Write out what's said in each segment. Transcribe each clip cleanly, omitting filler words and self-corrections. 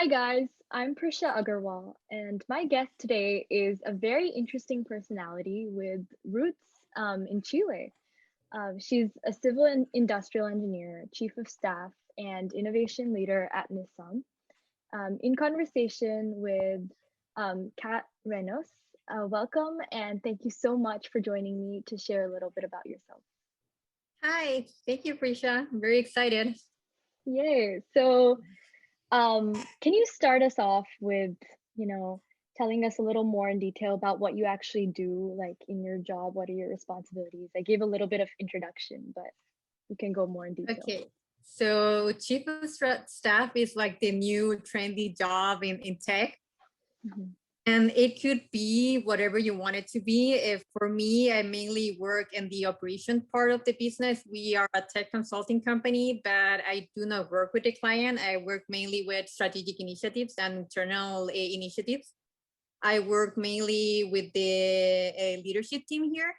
Hi guys, I'm Prisha Agarwal, and my guest today is a very interesting personality with roots in Chile. She's a civil and industrial engineer, chief of staff, and innovation leader at Nisum. In conversation with Kat Renos, welcome and thank you so much for joining me to share a little bit about yourself. Hi, thank you, Prisha. I'm very excited. Yay! So, can you start us off with, telling us a little more in detail about what you actually do, like in your job? What are your responsibilities? I gave a little bit of introduction, but we can go more in detail. Okay, so chief of staff is like the new trendy job in tech. Mhm. And it could be whatever you want it to be. If for me, I mainly work in the operation part of the business. We are a tech consulting company, but I do not work with the client. I work mainly with strategic initiatives and internal initiatives. I work mainly with the leadership team here.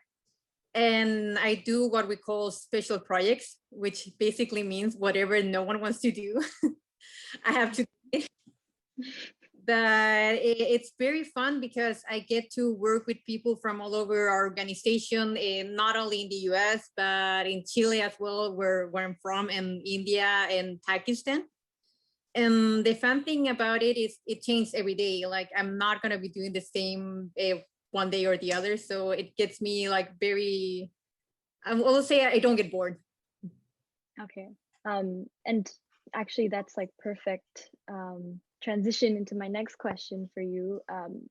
And I do what we call special projects, which basically means whatever no one wants to do, I have to do it. But it's very fun because I get to work with people from all over our organization, not only in the US, but in Chile as well, where I'm from, and India and Pakistan. And the fun thing about it is it changes every day. Like I'm not going to be doing the same one day or the other. So it gets me like very, I will say I don't get bored. Okay. And actually, that's like perfect transition into my next question for you.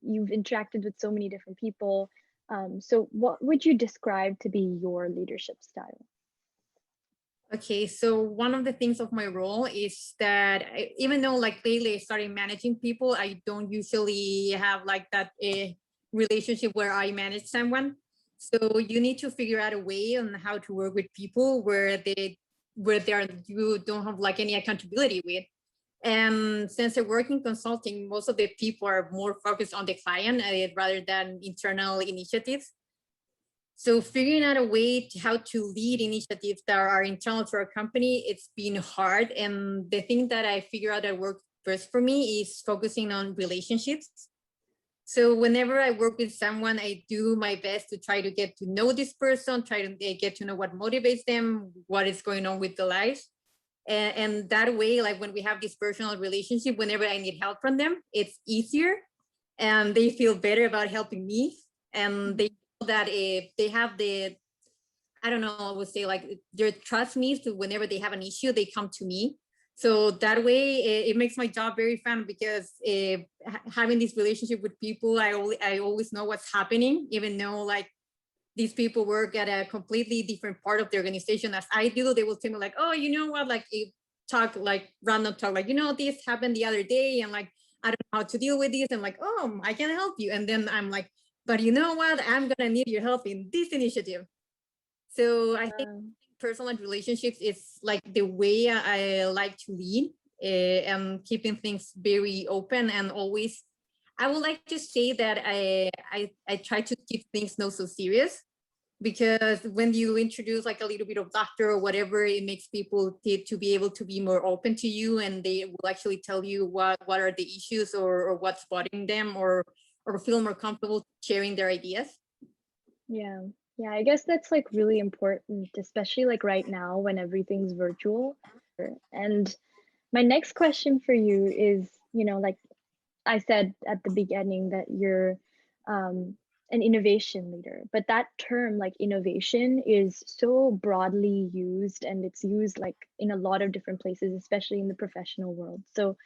You've interacted with so many different people. So what would you describe to be your leadership style? Okay, so one of the things of my role is that even though like lately I started managing people, I don't usually have like that relationship where I manage someone. So you need to figure out a way on how to work with people where you don't have like any accountability with. And since I work in consulting, most of the people are more focused on the client rather than internal initiatives. So figuring out a way to how to lead initiatives that are internal to our company, it's been hard. And the thing that I figure out that worked best for me is focusing on relationships. So whenever I work with someone, I do my best to try to get to know this person, try to get to know what motivates them, what is going on with the lives. And that way, like when we have this personal relationship, whenever I need help from them, it's easier and they feel better about helping me. And they that if they have the, I don't know, I would say like they trust me, so whenever they have an issue they come to me. So that way it makes my job very fun because having this relationship with people, I always know what's happening, even though like these people work at a completely different part of the organization as I do. They will tell me like, oh, you know what, like talk like random talk, like, you know, this happened the other day and like I don't know how to deal with this. I'm like, oh, I can help you. And then I'm like, but you know what? I'm gonna need your help in this initiative. So I think personal relationships is like the way I like to lead, and keeping things very open and always. I would like to say that I try to keep things not so serious, because when you introduce like a little bit of doctor or whatever, it makes people to be able to be more open to you, and they will actually tell you what are the issues or what's bothering them, or feel more comfortable sharing their ideas. Yeah. Yeah, I guess that's like really important, especially like right now when everything's virtual. And my next question for you is, like I said at the beginning that you're an innovation leader, but that term, like innovation, is so broadly used and it's used like in a lot of different places, especially in the professional world. So,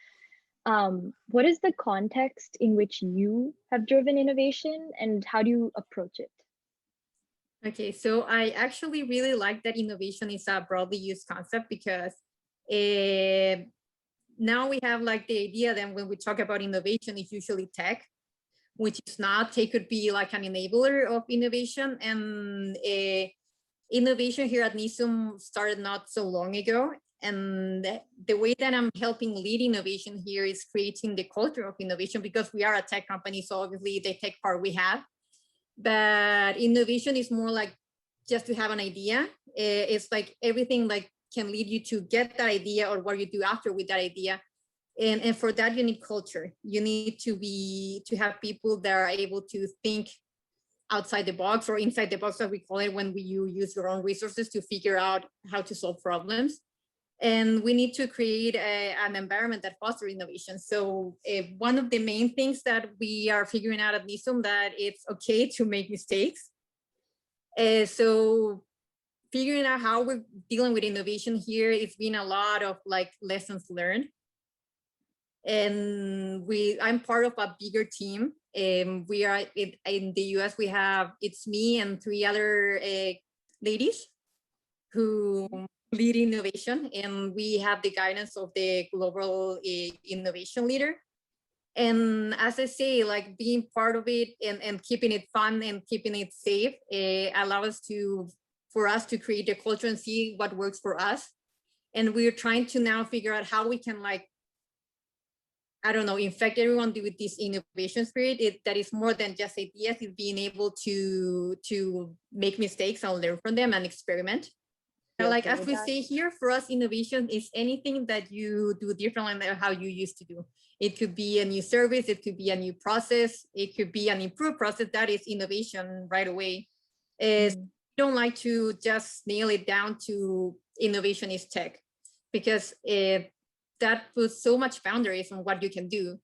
what is the context in which you have driven innovation and how do you approach it? Okay, so I actually really like that innovation is a broadly used concept, because uh, now we have like the idea that when we talk about innovation, it's usually tech, which is not. It could be like an enabler of innovation. And innovation here at Nisum started not so long ago. And the way that I'm helping lead innovation here is creating the culture of innovation, because we are a tech company. So obviously the tech part we have, but innovation is more like just to have an idea. It's like everything like can lead you to get that idea or what you do after with that idea. And for that, you need culture. You need to have people that are able to think outside the box, or inside the box, as we call it, when you use your own resources to figure out how to solve problems. And we need to create an environment that fosters innovation. So one of the main things that we are figuring out at Nisum, that it's okay to make mistakes. So figuring out how we're dealing with innovation here, it's been a lot of like lessons learned. And I'm part of a bigger team. We are in the US. It's me and three other ladies who lead innovation, and we have the guidance of the global innovation leader. And as I say, like being part of it and keeping it fun and keeping it safe allows for us to create a culture and see what works for us. And we're trying to now figure out how we can, like, I don't know, infect everyone with this innovation spirit that is more than just ideas. It's being able to make mistakes and learn from them and experiment. Like as we say here, for us, innovation is anything that you do differently than how you used to do. It could be a new service, it could be a new process, it could be an improved process. That is innovation right away. I don't like to just nail it down to innovation is tech, because that puts so much boundaries on what you can do,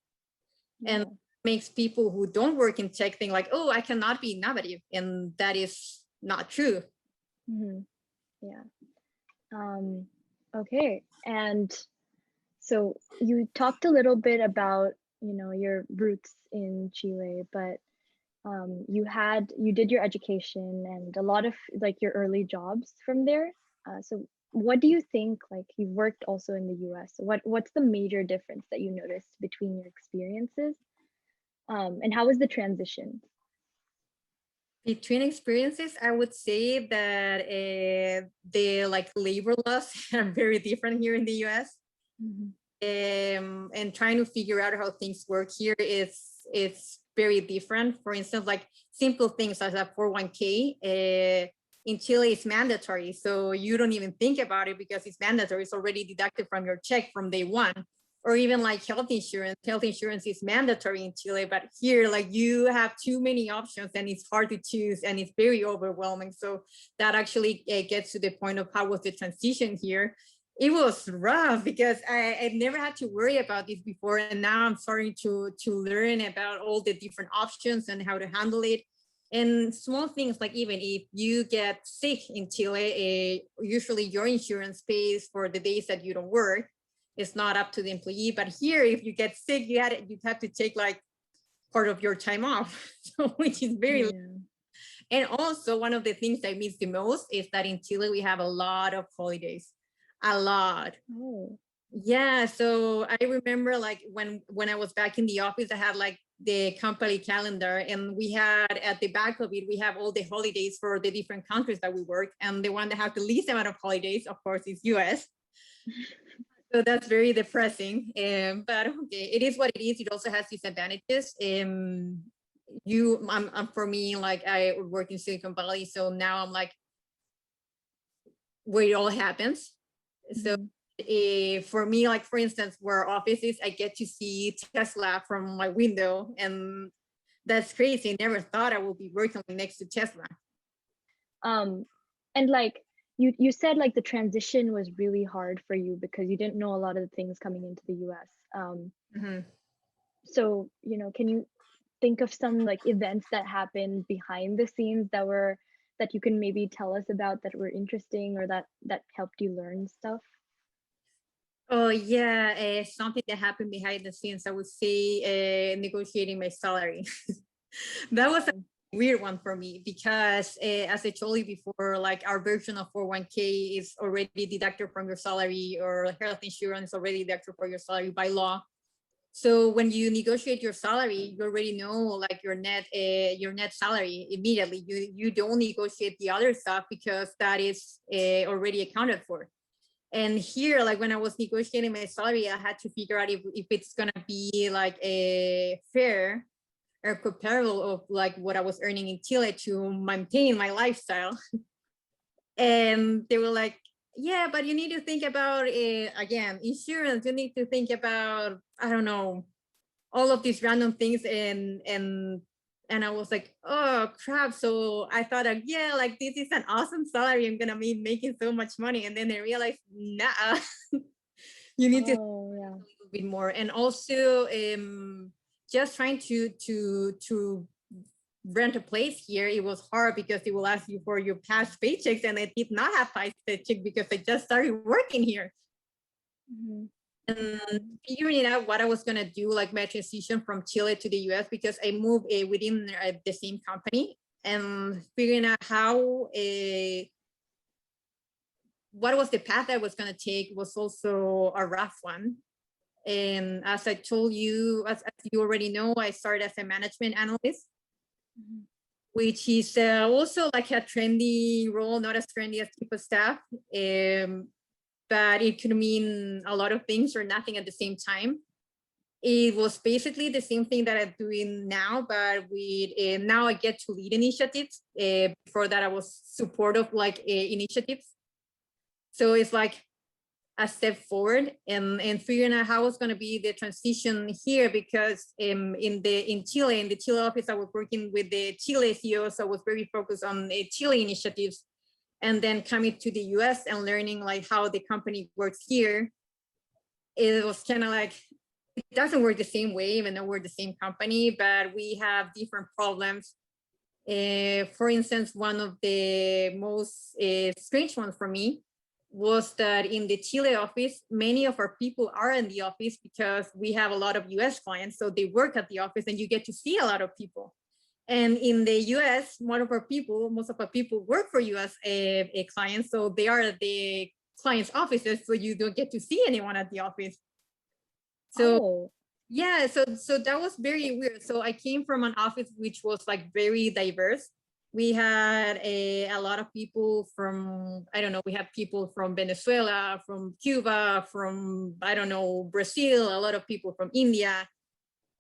and makes people who don't work in tech think like, oh, I cannot be innovative, and that is not true. Yeah. Okay. And so you talked a little bit about, your roots in Chile, but you did your education and a lot of like your early jobs from there. So what do you think, like you've worked also in the US, what's the major difference that you noticed between your experiences? And how was the transition? Between experiences, I would say that the like labor laws are very different here in the US. And trying to figure out how things work here is very different. For instance, like simple things as a 401k in Chile is mandatory, so you don't even think about it because it's mandatory. It's already deducted from your check from day one. Or even like health insurance is mandatory in Chile, but here, like, you have too many options and it's hard to choose and it's very overwhelming. So that actually gets to the point of how was the transition here. It was rough because I never had to worry about this before, and now I'm starting to learn about all the different options and how to handle it. And small things, like even if you get sick in Chile, usually your insurance pays for the days that you don't work. It's not up to the employee. But here, if you get sick, you have to take like part of your time off, so, which is very. And also, one of the things I miss the most is that in Chile we have a lot of holidays, a lot. Yeah, so I remember like when I was back in the office, I had like the company calendar, and we had at the back of it, we have all the holidays for the different countries that we work, and the one that have the least amount of holidays, of course, is US. So that's very depressing, but okay, it is what it is. It also has disadvantages. For me, like I work in Silicon Valley, so now I'm like where it all happens. So for me, like for instance, where our office is, I get to see Tesla from my window, and that's crazy. I never thought I would be working next to Tesla. And like you said, like the transition was really hard for you because you didn't know a lot of the things coming into the US. So, can you think of some like events that happened behind the scenes that you can maybe tell us about that were interesting or that helped you learn stuff? Oh yeah, something that happened behind the scenes, I would say negotiating my salary. That was a weird one for me because as I told you before, like our version of 401k is already deducted from your salary, or health insurance already deducted from your salary by law. So when you negotiate your salary, you already know like your net salary immediately. You don't negotiate the other stuff because that is already accounted for. And here, like when I was negotiating my salary, I had to figure out if it's gonna be like a fair or comparable of like what I was earning in Chile to maintain my lifestyle. And they were like, yeah, but you need to think about again, insurance. You need to think about, I don't know, all of these random things, and I was like, oh crap. So I thought like, yeah, like this is an awesome salary. I'm gonna be making so much money. And then I realized, nah, you need to think Oh, yeah. a little bit more. And also just trying to rent a place here, it was hard because they will ask you for your past paychecks, and I did not have past paycheck because I just started working here. Mhm. And figuring out what I was gonna do, like my transition from Chile to the US, because I moved within the same company, and figuring out how what was the path I was gonna take was also a rough one. And as I told you, as you already know, I started as a management analyst, Mhm. which is also like a trendy role, not as trendy as chief of staff, but it could mean a lot of things or nothing at the same time. It was basically the same thing that I'm doing now, but with now I get to lead initiatives. Before that, I was supportive like initiatives. So it's like a step forward, and figuring out how it's going to be the transition here, because in Chile, in the Chile office, I was working with the Chile CEO, so I was very focused on the Chile initiatives, and then coming to the US and learning like how the company works here. It was kind of like, it doesn't work the same way, even though we're the same company, but we have different problems. For instance, one of the most strange ones for me was that in the Chile office, many of our people are in the office because we have a lot of US clients. So they work at the office and you get to see a lot of people. And in the US, most of our people work for US clients. So they are at the clients' offices. So you don't get to see anyone at the office. So Oh, yeah, so that was very weird. So I came from an office which was like very diverse. We had a lot of people from, I don't know, we had people from Venezuela, from Cuba, from, I don't know, Brazil, a lot of people from India.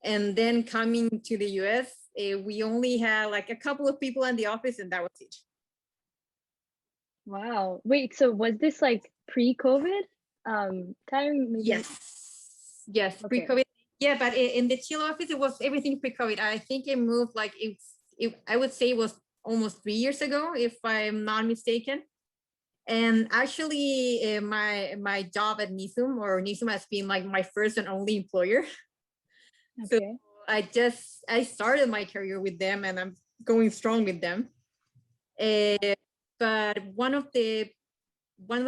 And then coming to the US, we only had like a couple of people in the office, and that was it. wow. Wait, so was this like pre-COVID time maybe? Yes, Okay. pre-COVID. Yeah, but in the Chile office, it was everything pre-COVID. I think it moved like I would say it was almost 3 years ago, if I'm not mistaken. And actually, my job at Nisum, or Nisum, has been like my first and only employer. So Okay. I started my career with them, and I'm going strong with them. Uh, but one of the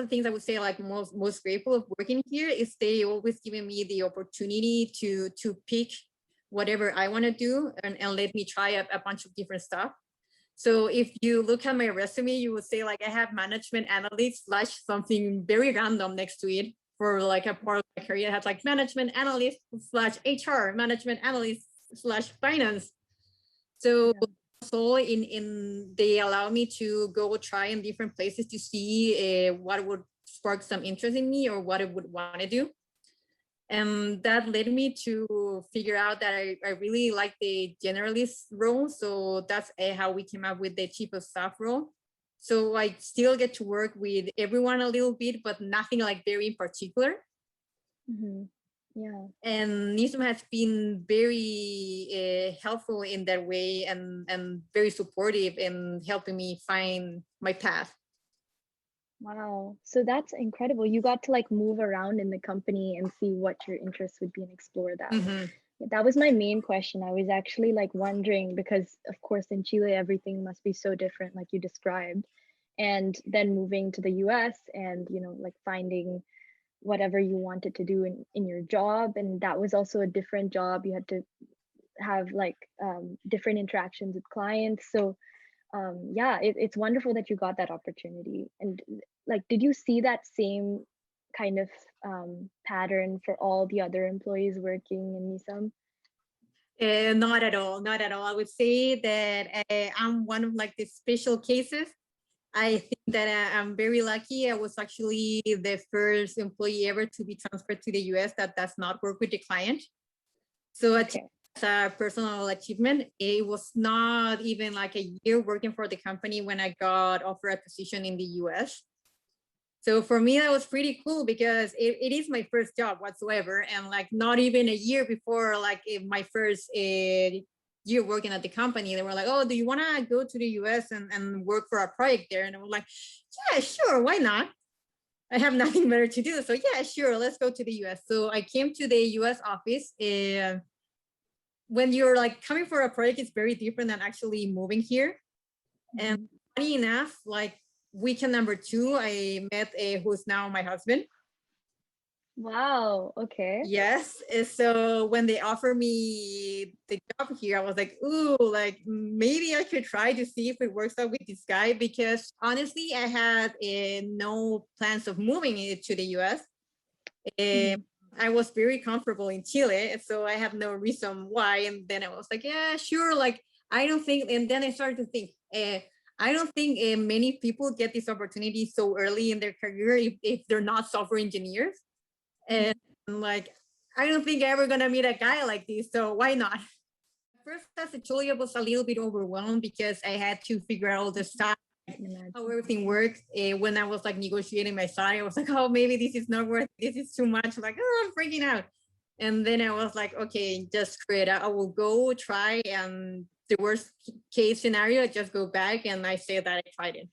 things I would say like most grateful of working here is they always giving me the opportunity to pick whatever I want to do, and let me try a bunch of different stuff. So if you look at my resume, you would say like I have management analyst slash something very random next to it for like a part of my career. I have like management analyst slash HR, management analyst slash finance. So Yeah. so in they allow me to go try in different places to see what would spark some interest in me or what I would want to do. And that led me to figure out that I really like the generalist role. So that's how we came up with the chief of staff role. So I still get to work with everyone a little bit, but nothing like very in particular. Mhm. Yeah. And Nisum has been very helpful in that way, and very supportive in helping me find my path. Wow. So that's incredible. You got to like move around in the company and see what your interests would be and explore that. Mm-hmm. That was my main question. I was actually like wondering because of course in Chile everything must be so different like you described. And then moving to the US and like finding whatever you wanted to do in your job, and that was also a different job. You had to have like different interactions with clients. So yeah, it's wonderful that you got that opportunity. And like, did you see that same kind of pattern for all the other employees working in Nisam? Not at all, not at all. I would say that I'm one of like the special cases. I think that I'm very lucky. I was actually the first employee ever to be transferred to the US that does not work with the client. So it's Okay. a personal achievement. It was not even like a year working for the company when I got offered a position in the US. So for me, that was pretty cool because it is my first job whatsoever. And like not even a year before, like my first year working at the company, they were like, oh, do you want to go to the US and work for a project there? And I was like, yeah, sure, why not? I have nothing better to do. So yeah, sure, let's go to the US. So I came to the US office. When you're like coming for a project, it's very different than actually moving here. And funny enough, like weekend number 2, I met who's now my husband. Wow, okay. Yes. So when they offered me the job here, I was like, ooh, like maybe I should try to see if it works out with this guy, because honestly, I had no plans of moving to the US. I was very comfortable in Chile, so I have no reason why. And then I was like, yeah, sure. Like, I don't think, and then I started to think, I don't think many people get this opportunity so early in their career if they're not software engineers. And like, I don't think I'm ever gonna meet a guy like this, so why not? First, as a Julia, was a little bit overwhelmed because I had to figure out all the stuff, how everything works. When I was like negotiating my salary, I was like, oh, maybe this is not worth it. This is too much. Like, oh, I'm freaking out. And then I was like, okay, just create. I will go try, and the worst case scenario, I just go back and I say that I tried it.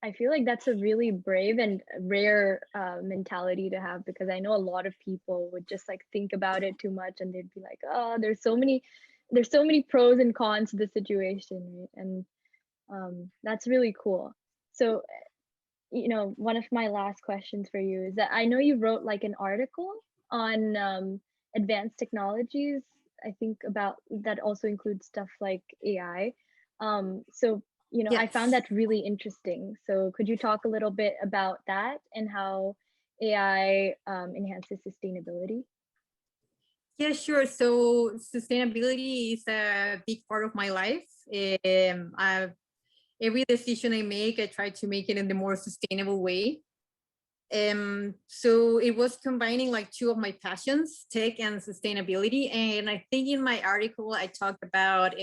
I feel like that's a really brave and rare mentality to have, because I know a lot of people would just like think about it too much and they'd be like, oh, there's so many pros and cons to the situation, right? And that's really cool. So, one of my last questions for you is that I know you wrote like an article on advanced technologies. I think about that also includes stuff like AI. So, I found Yes. that really interesting. So, could you talk a little bit about that and how AI enhances sustainability? Yeah, sure. So sustainability is a big part of my life. Every decision I make, I try to make it in the more sustainable way. So it was combining like two of my passions, tech and sustainability. And I think in my article, I talked about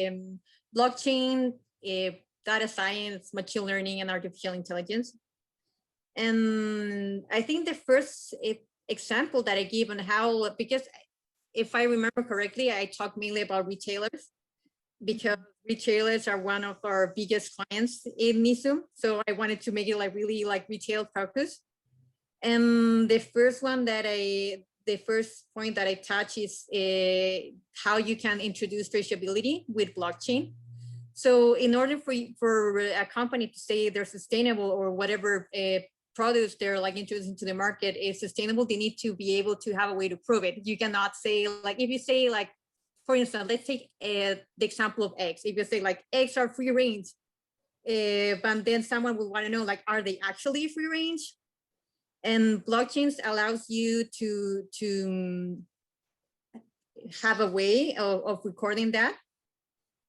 blockchain, data science, machine learning, and artificial intelligence. And I think the first example that I give on how, because if I remember correctly, I talked mainly about retailers, because retailers are one of our biggest clients in Nisum. So I wanted to make it like really like retail focused. And the first point that I touch is how you can introduce traceability with blockchain. So in order for a company to say they're sustainable, or whatever products they're like introducing to the market is sustainable, they need to be able to have a way to prove it. You cannot say, like, if you say, like, for instance, let's take the example of eggs. If you say like eggs are free range, but then someone will want to know, like, are they actually free range? And blockchains allows you to have a way of recording that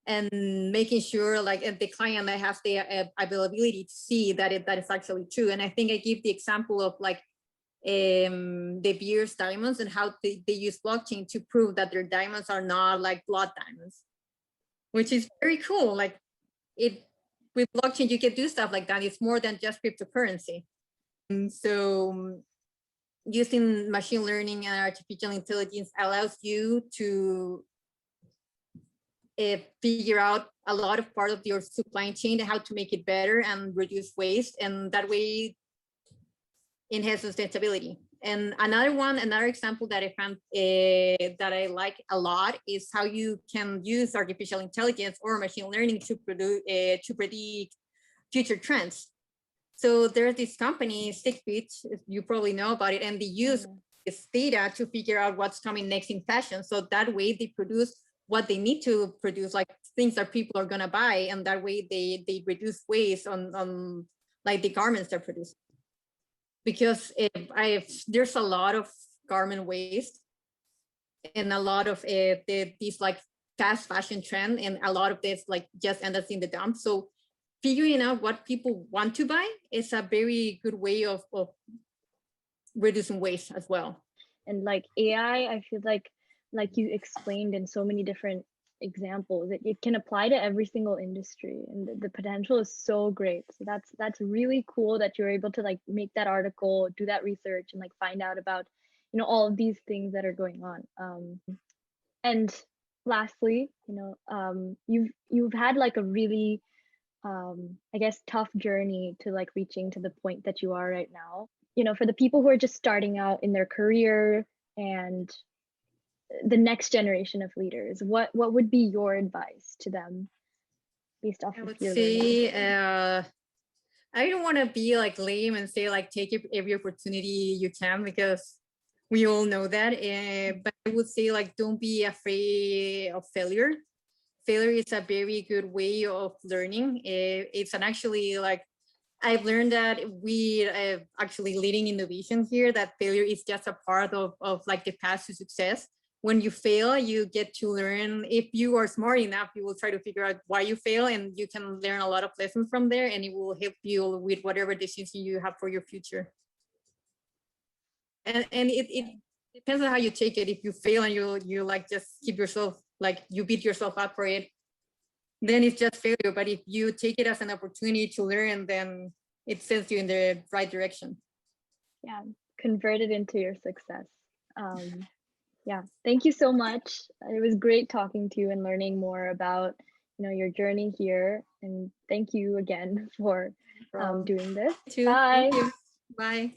and making sure, like, the client that has the availability to see that that is actually true. And I think I give the example of like the Beers diamonds, and how they use blockchain to prove that their diamonds are not like blood diamonds, which is very cool. Like, it, with blockchain, you can do stuff like that. It's more than just cryptocurrency. And so using machine learning and artificial intelligence allows you to figure out a lot of part of your supply chain, how to make it better and reduce waste, and that way enhance sustainability. And another example that I found that I like a lot is how you can use artificial intelligence or machine learning to predict future trends. So there's this company, Stickbit, you probably know about it, and they use this data to figure out what's coming next in fashion. So that way they produce what they need to produce, like things that people are gonna buy, and that way they reduce waste on like the garments they're producing. Because there's a lot of garment waste and a lot of these like fast fashion trend, and a lot of this like just ends up in the dump. So figuring out what people want to buy is a very good way of reducing waste as well. And like AI, I feel like you explained in so many different examples. It can apply to every single industry, and the potential is so great. So that's really cool that you're able to like make that article, do that research, and like find out about, all of these things that are going on. And lastly, you've had like a really I guess tough journey to like reaching to the point that you are right now. For the people who are just starting out in their career and the next generation of leaders, what would be your advice to them based off I of would your learning? say I don't want to be like lame and say like take every opportunity you can, because we all know that. But I would say like don't be afraid of failure. Failure is a very good way of learning. It's an actually like I've learned that we actually leading innovation here, that failure is just a part of like the path to success. When you fail, you get to learn. If you are smart enough, you will try to figure out why you fail, and you can learn a lot of lessons from there, and it will help you with whatever decision you have for your future. And it depends on how you take it. If you fail and you like just keep yourself, like you beat yourself up for it, then it's just failure. But if you take it as an opportunity to learn, then it sends you in the right direction. Yeah, convert it into your success. Yeah, thank you so much. It was great talking to you and learning more about your journey here. And thank you again for doing this. Too. Bye. Thank you. Bye.